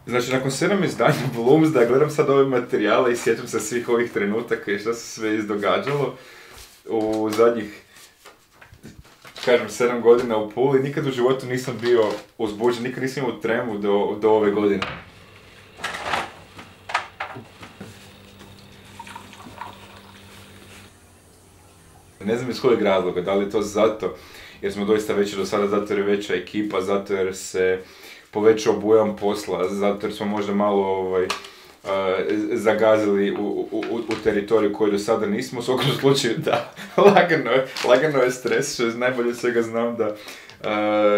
Znači, nakon 7 izdanja Bloomsdaya gledam sad ove materijale i sjećam se svih ovih trenutaka i što se sve izdogađalo u zadnjih, kažem, 7 godina u Puli. Nikad u životu nisam bio uzbuđen, nikad nisam imao tremu do ove godine. Ne znam iz kojeg razloga, da li je to zato jer smo doista veći do sada, zato jer je veća ekipa, zato jer se povećao obujam posla, zato jer smo možda malo zagazili u teritoriju koju do sada nismo. U svakom slučaju da, lagano je stres, što je najbolje od svega znam da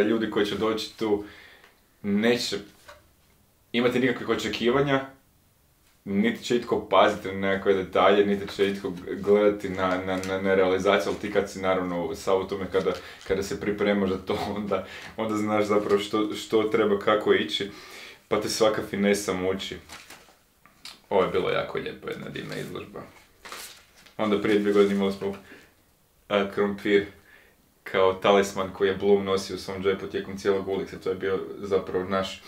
ljudi koji će doći tu neće imati nikakvih očekivanja, niti će itko paziti na nekakve detalje, niti će itko gledati na realizaciju, ali ti kad si naravno sa u tome kada se pripremaš za to, onda znaš zapravo što treba, kako ići, pa te svaka finesa muči. Ovo je bilo jako lijepo, jedna divna izložba. Onda prije 2 godine imali smo krompir kao talisman koji je Bloom nosio u svom džepu tijekom cijelog ulice. To je bio zapravo naš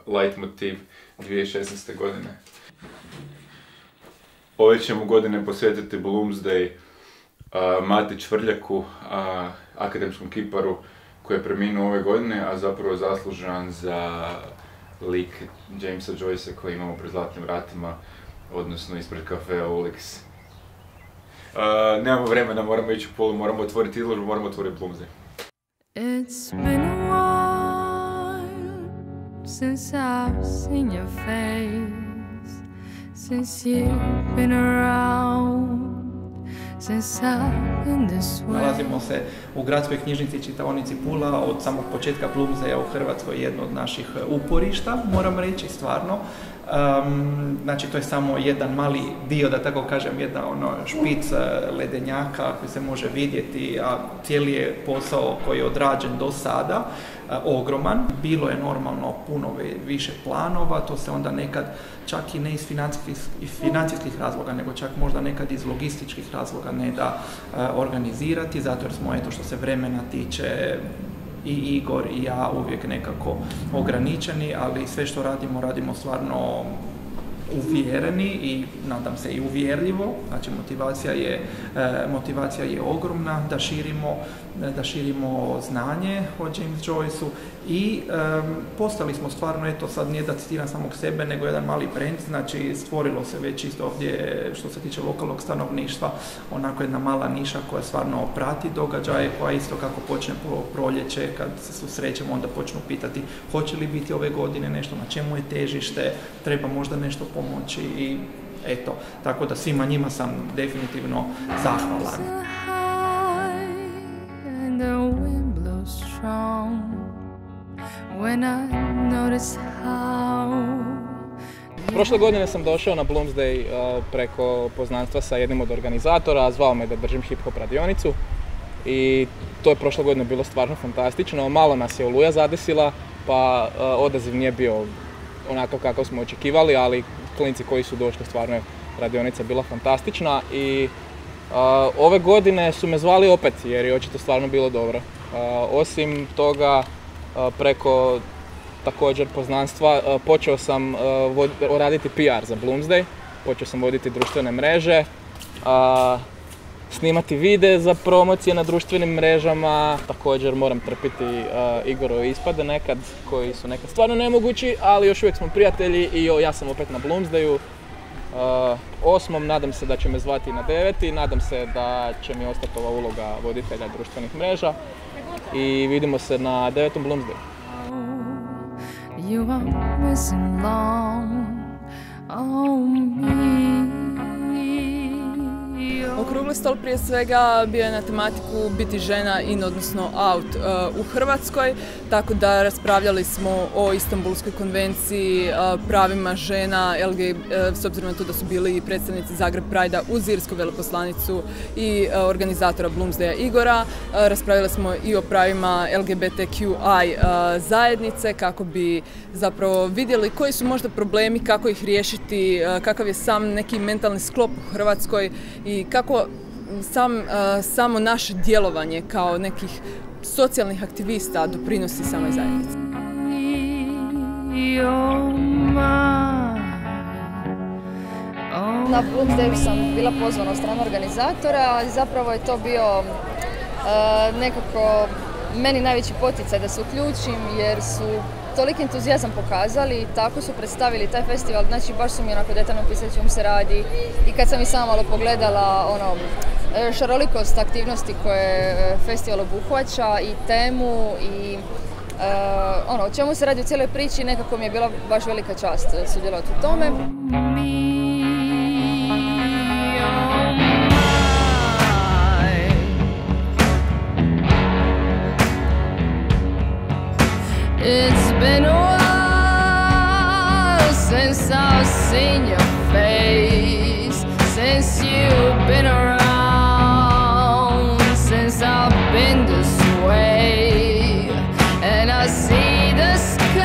leitmotiv 2016. godine. Ove ćemo godine posvetiti Bloomsday Mati Čvrljaku, akademskom kiparu koji je preminuo ove godine, a zapravo zaslužan za lik Jamesa Joycea koji imamo pred Zlatnim vratima, odnosno ispred kafea Ulix. Nemamo vremena, moramo ići u Pulu, moramo otvoriti izložbu, moramo otvoriti Bloomsday. It's been a while since I've seen your face, since you've been around, since I've been this way. Nalazimo se u Gradskoj knjižnici i čitaonici Pula od samog početka Bloomsdaya u Hrvatskoj, jedno od naših uporišta, moram reći, stvarno. Znači, to je samo jedan mali dio, da tako kažem, jedna špic ledenjaka koji se može vidjeti, a cijeli je posao koji je odrađen do sada ogroman. Bilo je normalno puno više planova, to se onda nekad čak i ne iz financijskih razloga, nego čak možda nekad iz logističkih razloga ne da organizirati, zato jer smo, eto, što se vremena tiče, i Igor i ja uvijek nekako ograničeni, ali sve što radimo stvarno uvjereni i nadam se i uvjerljivo. Znači, motivacija je ogromna da širimo znanje o James Joyceu i postali smo stvarno, eto sad nije da citiram samog sebe, nego jedan mali brand, znači stvorilo se već isto ovdje što se tiče lokalnog stanovništva, onako jedna mala niša koja stvarno prati događaje, koja isto kako počne proljeće, kad se susrećemo onda počnu pitati hoće li biti ove godine nešto, na čemu je težište, treba možda nešto pomoći i eto, tako da svima njima sam definitivno zahvalan. Prošle godine sam došao na Bloomsday preko poznanstva sa jednim od organizatora, zvao me da držim hip-hop radionicu i to je prošle godine bilo stvarno fantastično. Malo nas je oluja zadesila, pa odaziv nije bio onako kako smo očekivali, ali klinci koji su došli, stvarno je radionica bila fantastična i ove godine su me zvali opet jer je očito stvarno bilo dobro. Osim toga, preko također poznanstva počeo sam raditi PR za Bloomsday, počeo sam voditi društvene mreže, snimati videe za promocije na društvenim mrežama, također moram trpiti Igorove ispade nekad, koji su nekad stvarno nemogući, ali još uvijek smo prijatelji i ja sam opet na Bloomsdayu. 8. nadam se da će me zvati na 9. Nadam se da će mi ostati ova uloga voditelja društvenih mreža i vidimo se na 9. Bloomsdayu. You are missing long on me. Okrugli stol prije svega bio je na tematiku biti žena in, odnosno out u Hrvatskoj, tako da raspravljali smo o Istanbulskoj konvenciji, pravima žena, s obzirom na to da su bili predstavnici Zagreb Pride-a uz irsku veleposlanicu i organizatora Bloomsdaya Igora. Raspravljali smo i o pravima LGBTQI zajednice kako bi zapravo vidjeli koji su možda problemi, kako ih riješiti, kakav je sam neki mentalni sklop u Hrvatskoj i kako samo naše djelovanje kao nekih socijalnih aktivista doprinosi samoj zajednici. you're mine. Oh. Na Bloomsdayu sam bila pozvana od strane organizatora i zapravo je to bio nekako meni najveći poticaj da se uključim jer su toliki entuzijazam pokazali i tako su predstavili taj festival, znači baš su mi onako detaljno pisali o čemu se radi i kad sam i sama malo pogledala šarolikost aktivnosti koje festival obuhvaća i temu i o čemu se radi u cijeloj priči, nekako mi je bila baš velika čast sudjelovati u tome. It's been a while since I've seen your face, since you've been around, since I've been this way, and I see the sky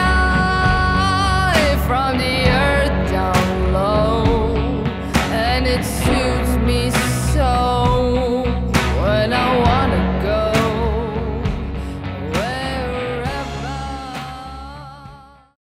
from the earth down low, and it's